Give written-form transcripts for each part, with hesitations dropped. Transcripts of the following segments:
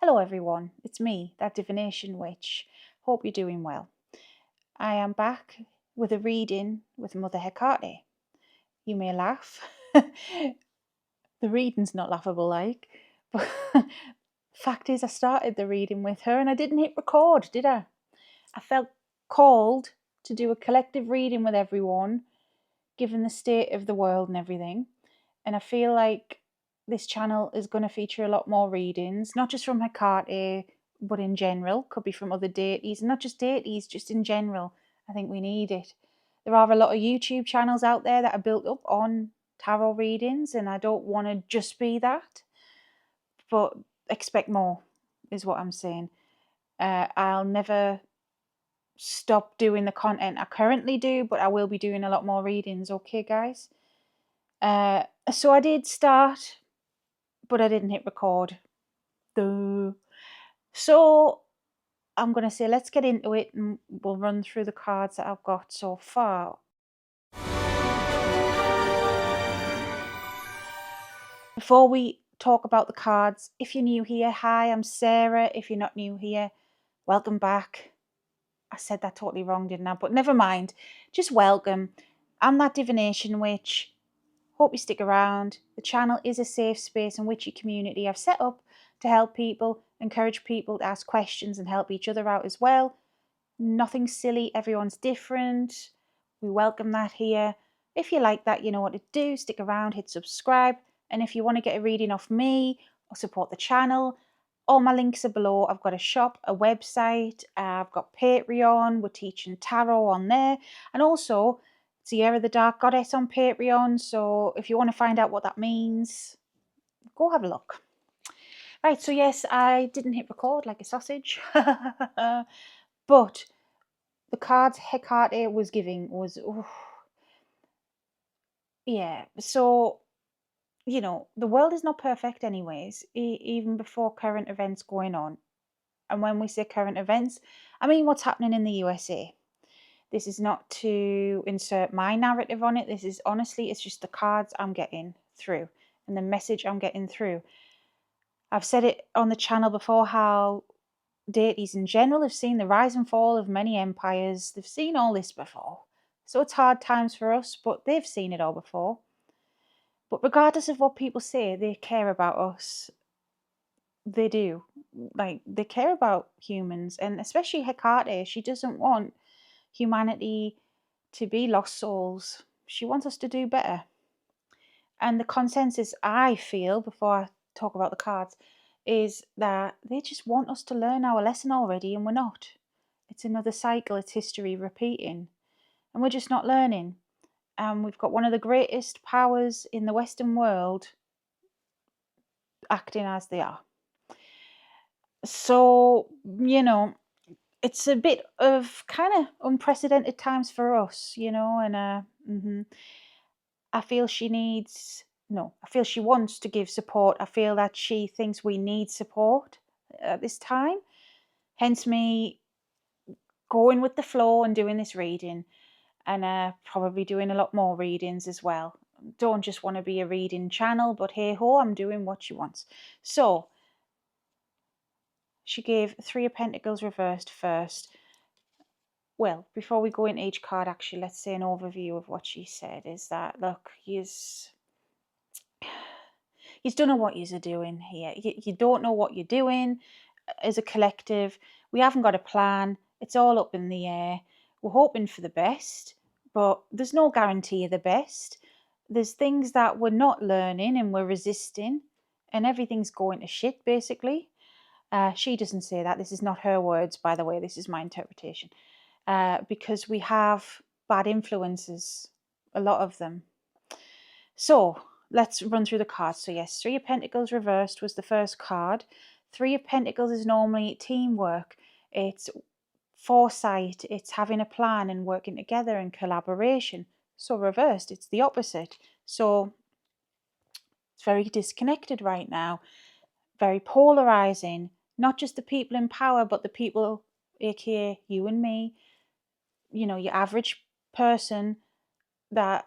Hello everyone, it's me, that divination witch. Hope you're doing well. I am back with a reading with Mother Hecate. You may laugh. The reading's not laughable like, but fact is I started the reading with her and I didn't hit record, did I? I felt called to do a collective reading with everyone, given the state of the world and everything. And I feel like this channel is going to feature a lot more readings, not just from Hecate, but in general. Could be from other deities, not just deities, just in general. I think we need it. There are a lot of YouTube channels out there that are built up on tarot readings, and I don't want to just be that, but expect more, is what I'm saying. I'll never stop doing the content I currently do, but I will be doing a lot more readings, okay, guys? So I did start, but I didn't hit record. Duh. So I'm going to say let's get into it and we'll run through the cards that I've got so far. Before we talk about the cards, if you're new here, hi, I'm Sarah. If you're not new here, welcome back. I said that totally wrong, didn't I? But never mind. Just welcome. I'm that divination witch. Hope you stick around. The channel is a safe space and witchy community I've set up to help people, encourage people to ask questions and help each other out as well. Nothing silly, everyone's different. We welcome that here. If you like that, you know what to do. Stick around, hit subscribe. And if you want to get a reading off me or support the channel, all my links are below. I've got a shop, a website, I've got Patreon. We're teaching tarot on there. And also, Sierra the Dark Goddess on Patreon. So if you want to find out what that means, go have a look. Right, so yes, I didn't hit record like a sausage. But the cards Hecate was giving was, yeah. So, you know, the world is not perfect anyways, even before current events going on. And when we say current events, I mean what's happening in the USA. This is not to insert my narrative on it. This is honestly, it's just the cards I'm getting through and the message I'm getting through. I've said it on the channel before how deities in general have seen the rise and fall of many empires. They've seen all this before. So it's hard times for us, but they've seen it all before. But regardless of what people say, they care about us. They do. Like, they care about humans, and especially Hecate. She doesn't want humanity to be lost souls. She wants us to do better. And the consensus I feel, before I talk about the cards, is that they just want us to learn our lesson already, and we're not. It's another cycle, it's history repeating. And we're just not learning. And we've got one of the greatest powers in the Western world acting as they are. So, you know, it's a bit of kind of unprecedented times for us, you know, and I feel she needs, no, I feel she wants to give support. I feel that she thinks we need support at this time. Hence me going with the flow and doing this reading, and probably doing a lot more readings as well. Don't just want to be a reading channel, but hey ho, I'm doing what she wants. So she gave Three of Pentacles reversed first. Well, before we go into each card, actually, let's say an overview of what she said is that, look, he's don't know what you're doing here. You don't know what you're doing as a collective. We haven't got a plan. It's all up in the air. We're hoping for the best, but there's no guarantee of the best. There's things that we're not learning and we're resisting, and everything's going to shit, basically. She doesn't say that. This is not her words, by the way. This is my interpretation. Because we have bad influences, a lot of them. So let's run through the cards. So yes, Three of Pentacles reversed was the first card. Three of Pentacles is normally teamwork. It's foresight. It's having a plan and working together and collaboration. So reversed, it's the opposite. So it's very disconnected right now. Very polarizing. Not just the people in power, but the people, aka you and me, you know, your average person that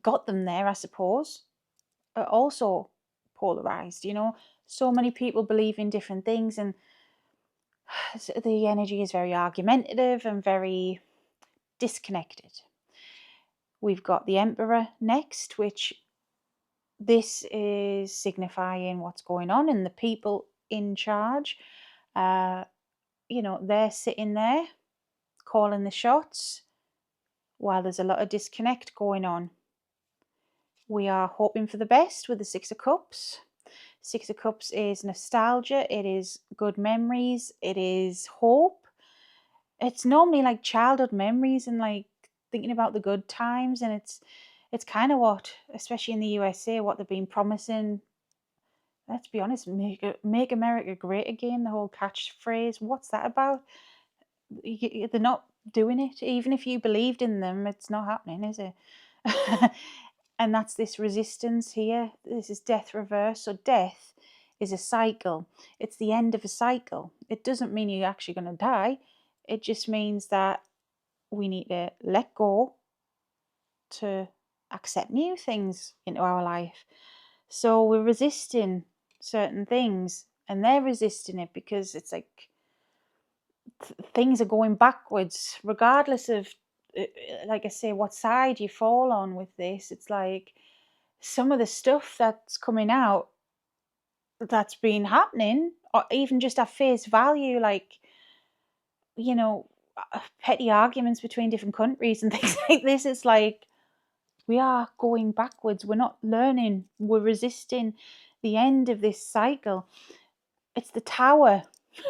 got them there, I suppose, are also polarized, you know. So many people believe in different things, and the energy is very argumentative and very disconnected. We've got the Emperor next, which this is signifying what's going on, and the people in charge, they're sitting there calling the shots while there's a lot of disconnect going on. We are hoping for the best with the Six of Cups. Six of Cups is nostalgia, it is good memories, it is hope. It's normally like childhood memories and like thinking about the good times, and it's kind of what, especially in the USA, what they've been promising. Let's be honest, make America great again, the whole catchphrase. What's that about? They're not doing it. Even if you believed in them, it's not happening, is it? And that's this resistance here. This is death reverse. So death is a cycle. It's the end of a cycle. It doesn't mean you're actually going to die. It just means that we need to let go to accept new things into our life. So we're resisting certain things, and they're resisting it because it's like things are going backwards, regardless of, like I say, what side you fall on with this. It's like some of the stuff that's coming out that's been happening, or even just at face value, like, petty arguments between different countries and things like this. It's like we are going backwards. We're not learning. We're resisting the end of this cycle. It's the tower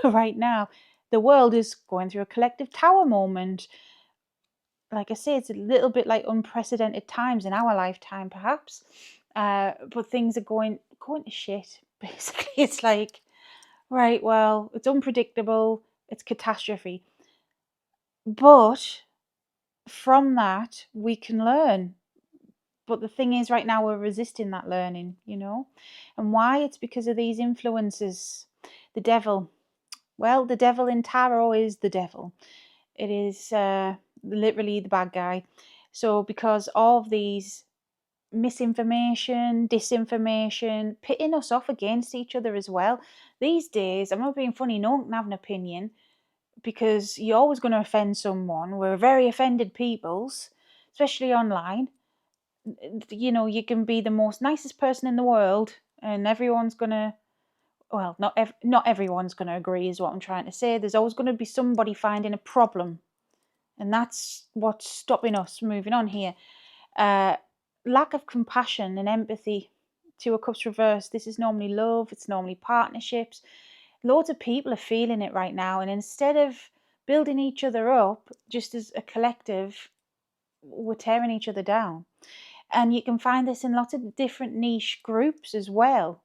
right now. The world is going through a collective tower moment. Like I say, it's a little bit like unprecedented times in our lifetime, perhaps. But things are going to shit, basically. It's like, right, well, it's unpredictable, it's catastrophe. But from that, we can learn. But the thing is, right now, we're resisting that learning, And why? It's because of these influences. The devil. Well, the devil in tarot is the devil. It is literally the bad guy. So because of these misinformation, disinformation, pitting us off against each other as well. These days, I'm not being funny, no one can have an opinion because you're always going to offend someone. We're very offended peoples, especially online. You can be the most nicest person in the world and everyone's going to, well, not everyone's going to agree is what I'm trying to say. There's always going to be somebody finding a problem. And that's what's stopping us moving on here. Lack of compassion and empathy. Two of Cups reversed. This is normally love. It's normally partnerships. Loads of people are feeling it right now. And instead of building each other up, just as a collective, we're tearing each other down. And you can find this in lots of different niche groups as well.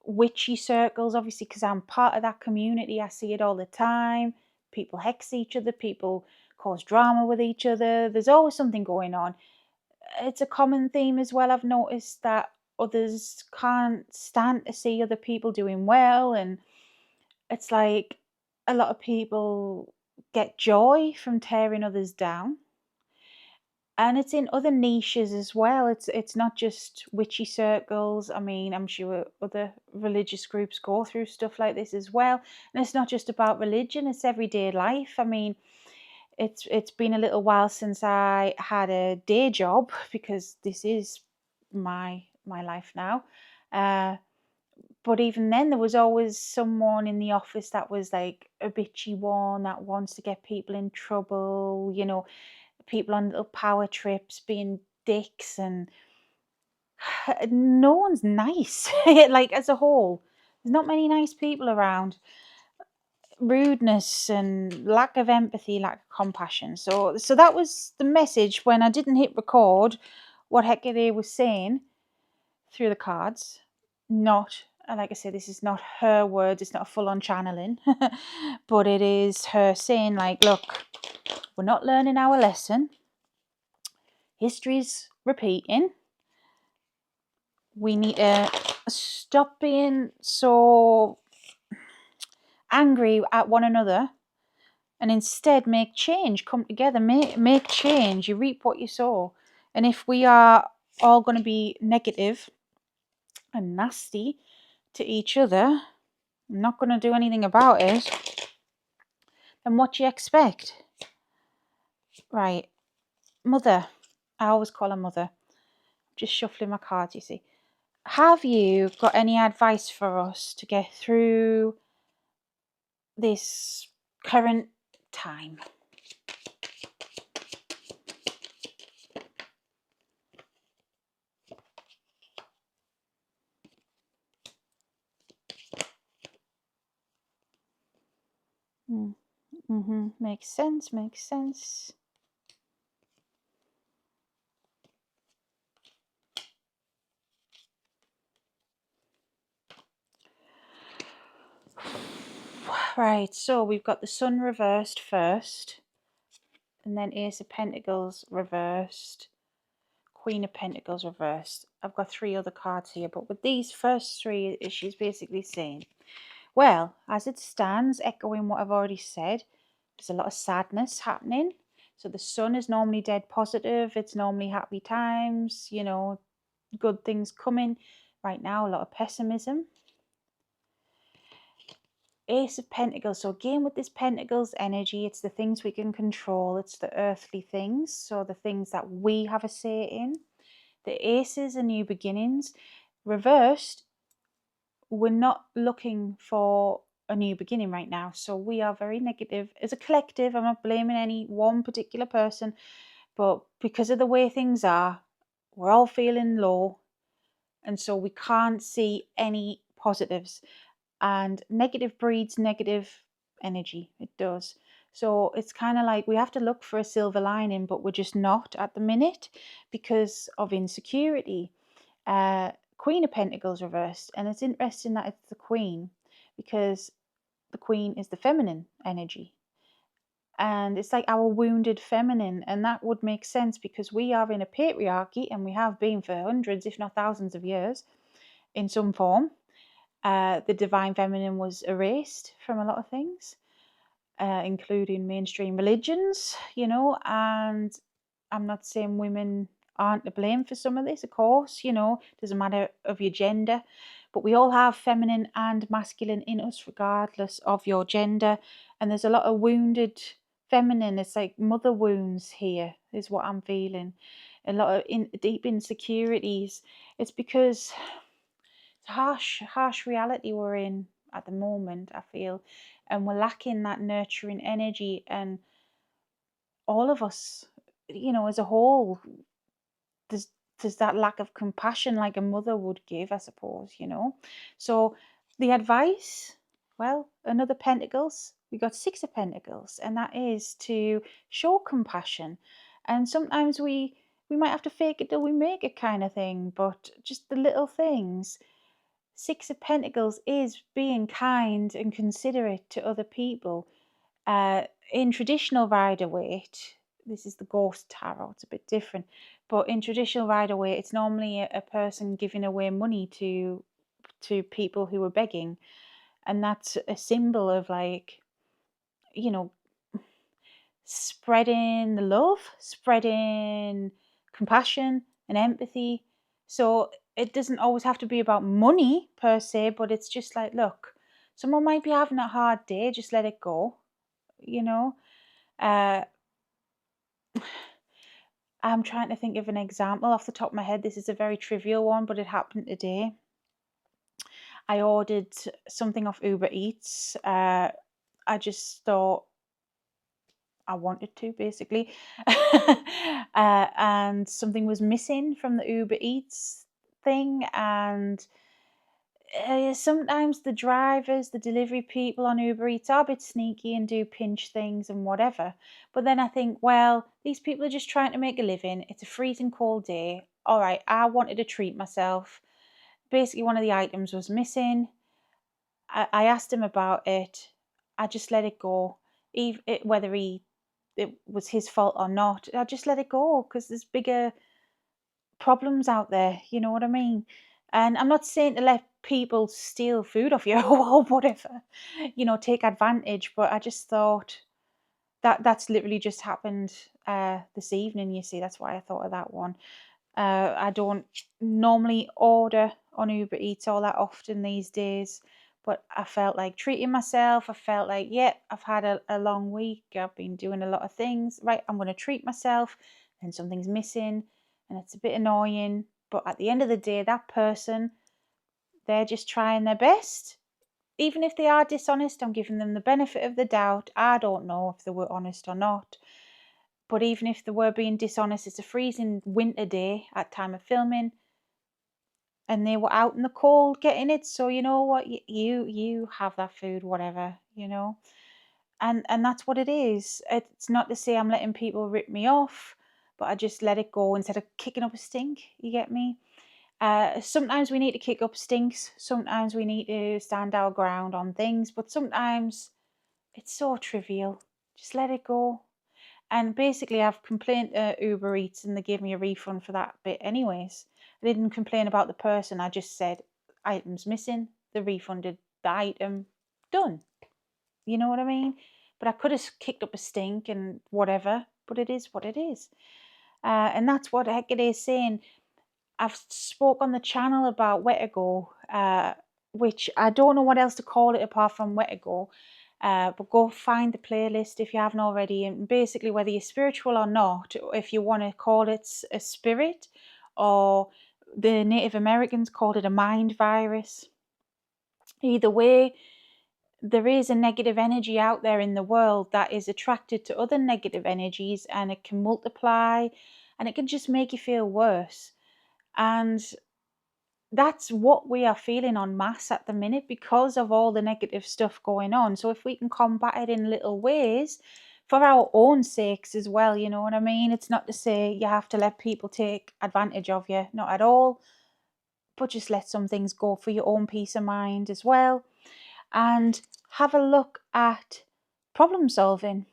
Witchy circles, obviously, because I'm part of that community. I see it all the time. People hex each other. People cause drama with each other. There's always something going on. It's a common theme as well. I've noticed that others can't stand to see other people doing well, and it's like a lot of people get joy from tearing others down. And it's in other niches as well. It's not just witchy circles. I mean, I'm sure other religious groups go through stuff like this as well. And it's not just about religion, it's everyday life. I mean, it's been a little while since I had a day job because this is my life now. But even then, there was always someone in the office that was like a bitchy one that wants to get people in trouble, people on little power trips being dicks, and no one's nice. Like, as a whole, there's not many nice people around. Rudeness and lack of empathy, lack of compassion. So that was the message when I didn't hit record, what Hecate was saying through the cards. Not, like I said, this is not her words, it's not a full-on channeling, but it is her saying, like, look, we're not learning our lesson. History's repeating. We need to stop being so angry at one another and instead make change. Come together, make change. You reap what you sow. And if we are all going to be negative and nasty to each other, I'm not going to do anything about it, then what do you expect? Right, Mother. I always call her Mother. Just shuffling my cards, you see. Have you got any advice for us to get through this current time? Makes sense, makes sense. Right, so we've got the Sun reversed first, and then Ace of Pentacles reversed, Queen of Pentacles reversed. I've got 3 other cards here, but with these first 3, she's basically saying, well, as it stands, echoing what I've already said, there's a lot of sadness happening. So the Sun is normally dead positive. It's normally happy times, you know, good things coming. Right now, a lot of pessimism. Ace of Pentacles. So again, with this Pentacles energy, it's the things we can control. It's the earthly things. So the things that we have a say in. The Aces are new beginnings. Reversed, we're not looking for a new beginning right now. So we are very negative as a collective. I'm not blaming any one particular person, but because of the way things are, we're all feeling low. And so we can't see any positives. And negative breeds negative energy. It does. So it's kind of like we have to look for a silver lining, but we're just not at the minute because of insecurity. Queen of Pentacles reversed, and it's interesting that it's the Queen because the Queen is the feminine energy, and it's like our wounded feminine, and that would make sense because we are in a patriarchy, and we have been for hundreds if not thousands of years in some form. The divine feminine was erased from a lot of things, including mainstream religions, you know, and I'm not saying women aren't to blame for some of this, of course, you know, doesn't matter of your gender, but we all have feminine and masculine in us regardless of your gender, and there's a lot of wounded feminine. It's like mother wounds here is what I'm feeling, a lot of deep insecurities. It's because it's harsh reality we're in at the moment, I feel, and we're lacking that nurturing energy, and all of us, you know, as a whole, there's that lack of compassion like a mother would give, I suppose, you know. So the advice, well, another Pentacles, we got 6 of Pentacles, and that is to show compassion. And sometimes we might have to fake it till we make it kind of thing, but just the little things. 6 of Pentacles is being kind and considerate to other people. In traditional Rider-Waite, this is the Ghost Tarot, it's a bit different, but in traditional Rider-Waite, it's normally a person giving away money to people who are begging, and that's a symbol of, like, you know, spreading the love, spreading compassion and empathy. So it doesn't always have to be about money per se, but it's just like, look, someone might be having a hard day, just let it go, you know. I'm trying to think of an example off the top of my head. This is a very trivial one, but it happened today. I ordered something off Uber Eats. I just thought I wanted to, basically. And something was missing from the Uber Eats thing. And sometimes the drivers, the delivery people on Uber Eats are a bit sneaky and do pinch things and whatever. But then I think, well, these people are just trying to make a living. It's a freezing cold day. All right, I wanted to treat myself. Basically, one of the items was missing. I asked him about it. I just let it go. Whether it was his fault or not, I just let it go because there's bigger problems out there, you know what I mean? And I'm not saying to let people steal food off you or whatever, you know, take advantage, but I just thought that's literally just happened this evening, you see. That's why I thought of that one. I don't normally order on Uber Eats all that often these days, but I felt like treating myself. I felt like, yeah, I've had a long week. I've been doing a lot of things. Right, I'm going to treat myself, and something's missing, and it's a bit annoying. But at the end of the day, that person, they're just trying their best. Even if they are dishonest, I'm giving them the benefit of the doubt. I don't know if they were honest or not. But even if they were being dishonest, it's a freezing winter day at time of filming, and they were out in the cold getting it. So you know what, you have that food, whatever, and that's what it is. It's not to say I'm letting people rip me off, but I just let it go instead of kicking up a stink. You get me? Sometimes we need to kick up stinks. Sometimes we need to stand our ground on things, but sometimes it's so trivial. Just let it go. And basically, I've complained to Uber Eats and they gave me a refund for that bit anyways. I didn't complain about the person. I just said, item's missing. They refunded the item. Done. You know what I mean? But I could have kicked up a stink and whatever, but it is what it is. And that's what Hecate is saying. I've spoke on the channel about Wetigo, which I don't know what else to call it apart from Wetigo. But go find the playlist if you haven't already. And basically, whether you're spiritual or not, if you want to call it a spirit, or the Native Americans called it a mind virus. Either way, there is a negative energy out there in the world that is attracted to other negative energies, and it can multiply and it can just make you feel worse. And that's what we are feeling en masse at the minute because of all the negative stuff going on. So if we can combat it in little ways for our own sakes as well, you know what I mean? It's not to say you have to let people take advantage of you, not at all, but just let some things go for your own peace of mind as well. And have a look at problem solving.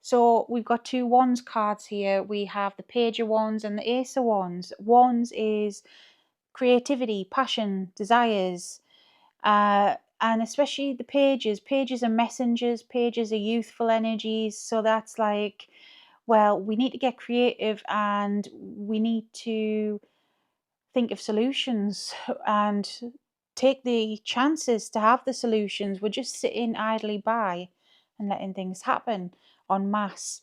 So we've got two wands cards here. We have the page of wands and the ace of wands. Wands is creativity, passion, desires, and especially the pages. Pages are messengers, pages are youthful energies. So that's like, well, we need to get creative and we need to think of solutions and take the chances to have the solutions. We're just sitting idly by and letting things happen en masse.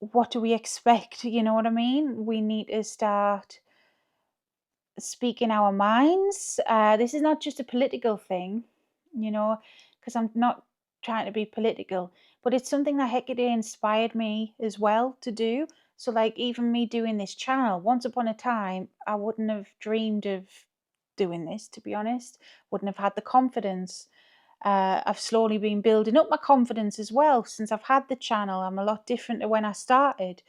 What do we expect? You know what I mean? We need to start speaking our minds. This is not just a political thing, because I'm not trying to be political, but it's something that Hecate inspired me as well to do. So, like, even me doing this channel, once upon a time, I wouldn't have dreamed of doing this, to be honest, wouldn't have had the confidence. I've slowly been building up my confidence as well since I've had the channel. I'm a lot different to when I started,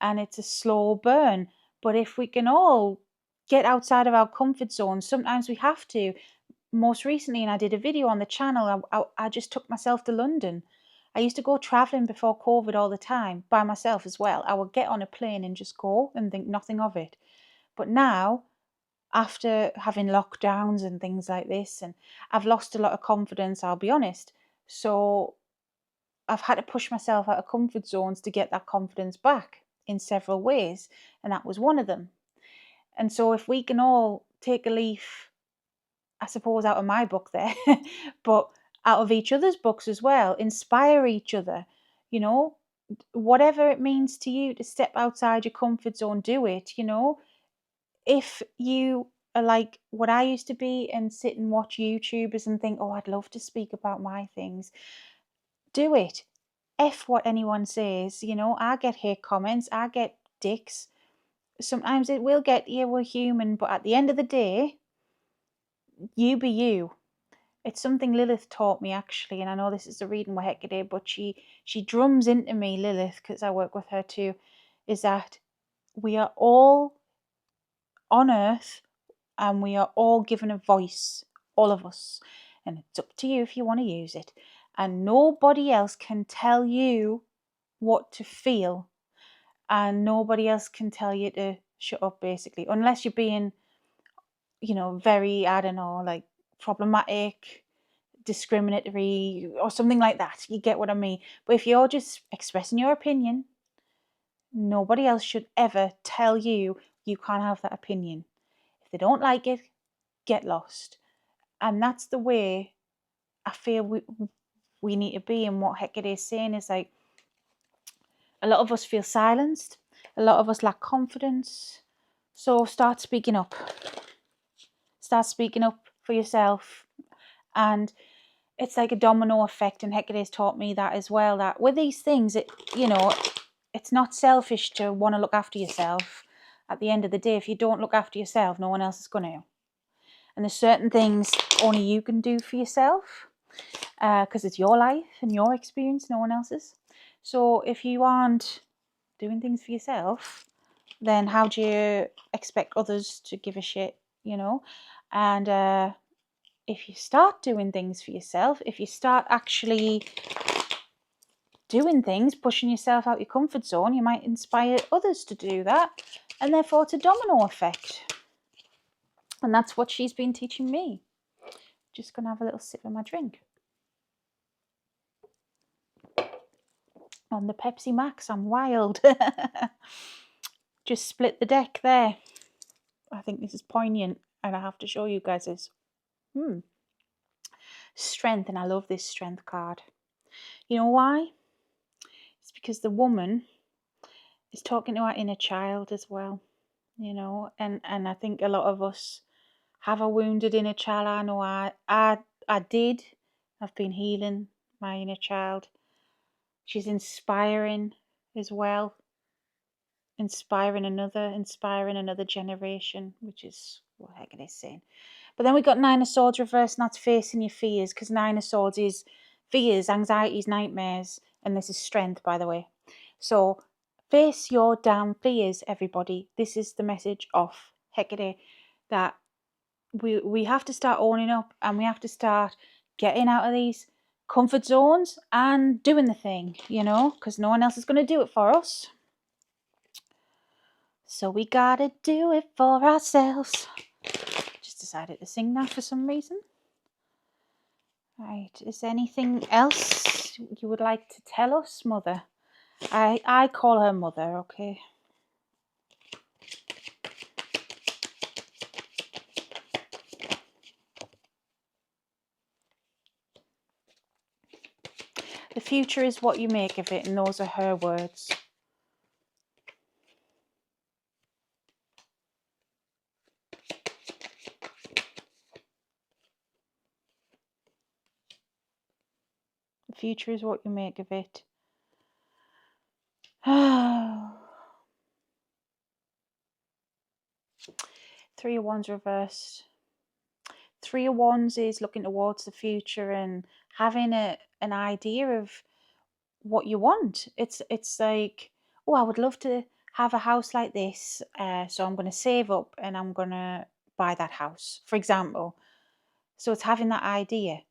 and it's a slow burn. But if we can all get outside of our comfort zone, sometimes we have to. Most recently, and I did a video on the channel, I just took myself to London. I used to go traveling before COVID all the time by myself as well. I would get on a plane and just go and think nothing of it. But now, after having lockdowns and things like this, and I've lost a lot of confidence, I'll be honest. So I've had to push myself out of comfort zones to get that confidence back in several ways, and that was one of them. And so if we can all take a leaf, I suppose, out of my book there, but out of each other's books as well, inspire each other, you know, whatever it means to you to step outside your comfort zone, do it, If you are like what I used to be and sit and watch YouTubers and think, oh, I'd love to speak about my things, do it. F what anyone says, I get hate comments, I get dicks. Sometimes it will get you, we're human, but at the end of the day, you be you. It's something Lilith taught me actually, and I know this is a reading with Hecate, but she drums into me, Lilith, because I work with her too, is that we are all on earth and we are all given a voice, all of us, and it's up to you if you want to use it. And nobody else can tell you what to feel, and nobody else can tell you to shut up, basically, unless you're being, very, I don't know, like problematic, discriminatory, or something like that. You get what I mean? But if you're just expressing your opinion, Nobody else should ever tell you you can't have that opinion. If they don't like it, get lost. And that's the way I feel we need to be. And what Hecate is saying is like, a lot of us feel silenced. A lot of us lack confidence. So start speaking up. Start speaking up for yourself. And it's like a domino effect. And Hecate has taught me that as well, that with these things, it's not selfish to want to look after yourself. At the end of the day, if you don't look after yourself, no one else is going to. And there's certain things only you can do for yourself, because it's your life and your experience, no one else's. So if you aren't doing things for yourself, then how do you expect others to give a shit, And if you start doing things for yourself, if you start actually doing things, pushing yourself out your comfort zone, you might inspire others to do that, and therefore it's a domino effect. And that's what she's been teaching me. Just gonna have a little sip of my drink. On the Pepsi Max, I'm wild. Just split the deck there. I think this is poignant, and I have to show you guys this. Strength, and I love this strength card. You know why? It's because the woman is talking to our inner child as well, and I think a lot of us have a wounded inner child. I know I did. I've been healing my inner child. She's inspiring as well. Inspiring another generation, which is what Hecate is saying. But then we got Nine of Swords reversed, and that's facing your fears, because Nine of Swords is fears, anxieties, nightmares, and this is strength, by the way. So face your damn fears, everybody. This is the message of Hecate, that we have to start owning up, and we have to start getting out of these comfort zones and doing the thing, because no one else is going to do it for us. So we gotta do it for ourselves. Just decided to sing that for some reason. Right, is there anything else you would like to tell us, Mother? I call her Mother, okay? The future is what you make of it, and those are her words. The future is what you make of it. Three of Wands reversed. Three of Wands is looking towards the future and having an idea of what you want. It's like, oh, I would love to have a house like this, so I'm going to save up and I'm going to buy that house, for example. So it's having that idea.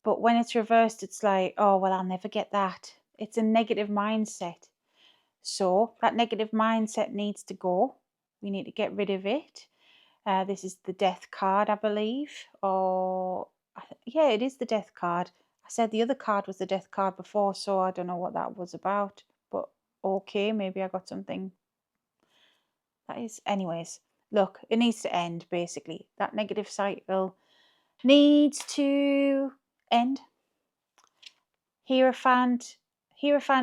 But when it's reversed, it's like, oh, well, I'll never get that. It's a negative mindset. So that negative mindset needs to go. We need to get rid of it. This is the Death card, I believe. Or, yeah, it is the Death card. I said the other card was the Death card before, so I don't know what that was about. But okay, maybe I got something. That is, anyways, look, it needs to end, basically. That negative cycle needs to end. Hierophant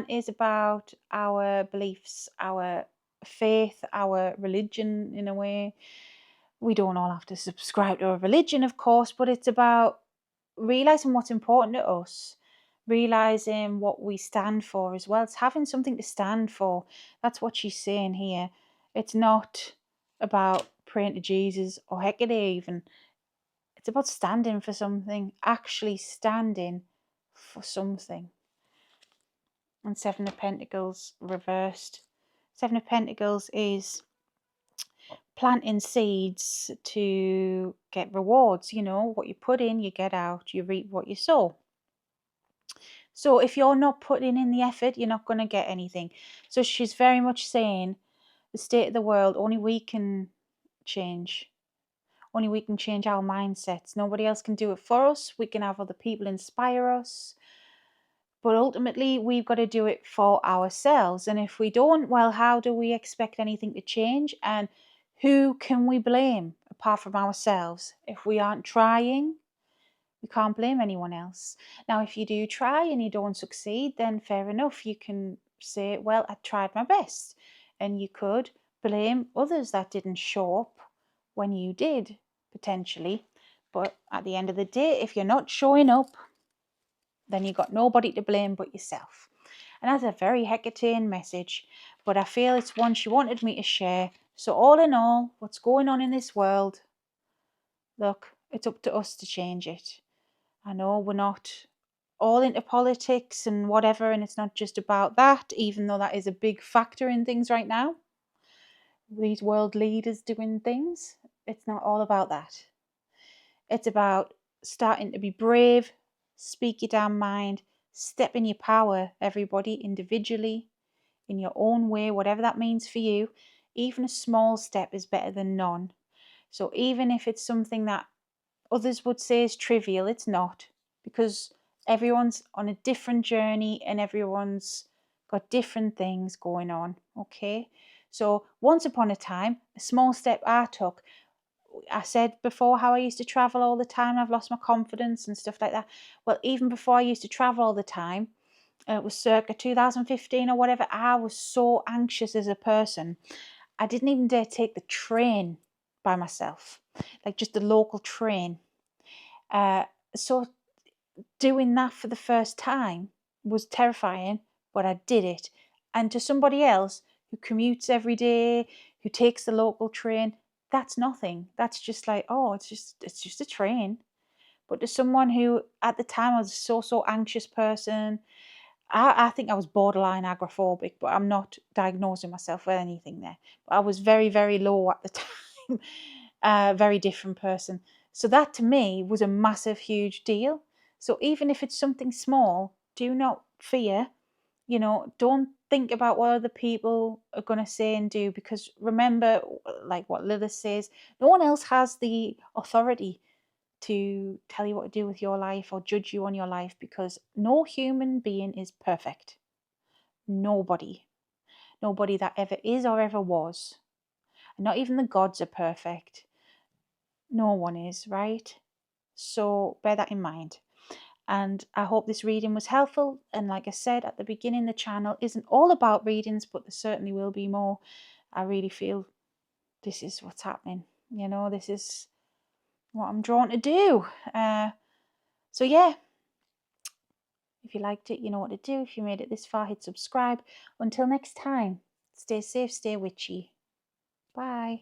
is about our beliefs, our faith, our religion in a way. We don't all have to subscribe to a religion, of course, but it's about realizing what's important to us, realizing what we stand for as well. It's having something to stand for. That's what she's saying here. It's not about praying to Jesus or Hecate even. It's about standing for something, actually standing for something. And Seven of Pentacles reversed. Seven of Pentacles is planting seeds to get rewards. What you put in, you get out. You reap what you sow. So if you're not putting in the effort, you're not going to get anything. So she's very much saying the state of the world, only we can change. Only we can change our mindsets. Nobody else can do it for us. We can have other people inspire us. But ultimately, we've got to do it for ourselves. And if we don't, well, how do we expect anything to change? And who can we blame apart from ourselves? If we aren't trying, we can't blame anyone else. Now, if you do try and you don't succeed, then fair enough. You can say, well, I tried my best. And you could blame others that didn't show up when you did, potentially. But at the end of the day, if you're not showing up, then you've got nobody to blame but yourself. And that's a very Hecatean message, but I feel it's one she wanted me to share. So all in all, what's going on in this world, look, it's up to us to change it. I know we're not all into politics and whatever, and it's not just about that, even though that is a big factor in things right now. These world leaders doing things, it's not all about that. It's about starting to be brave, speak your damn mind, step in your power, everybody, individually, in your own way, whatever that means for you. Even a small step is better than none. So even if it's something that others would say is trivial, it's not, because everyone's on a different journey and everyone's got different things going on, okay? So once upon a time, a small step I took, I said before how I used to travel all the time. I've lost my confidence and stuff like that. Well, even before I used to travel all the time, it was circa 2015 or whatever, I was so anxious as a person. I didn't even dare take the train by myself, like just the local train. So doing that for the first time was terrifying, but I did it. And to somebody else who commutes every day, who takes the local train, that's nothing. That's just like, oh, it's just a train. But to someone who at the time I was so anxious person, I think I was borderline agoraphobic, but I'm not diagnosing myself with anything there. But I was very low at the time, very different person. So that to me was a massive, huge deal. So even if it's something small, do not fear. Don't think about what other people are going to say and do, because remember, like what Lilith says, no one else has the authority to tell you what to do with your life or judge you on your life, because no human being is perfect. Nobody. Nobody that ever is or ever was. And not even the gods are perfect. No one is, right? So bear that in mind. And I hope this reading was helpful. And like I said at the beginning, the channel isn't all about readings, but there certainly will be more. I really feel this is what's happening. This is what I'm drawn to do. So yeah, if you liked it, you know what to do. If you made it this far, hit subscribe. Until next time, stay safe, stay witchy. Bye.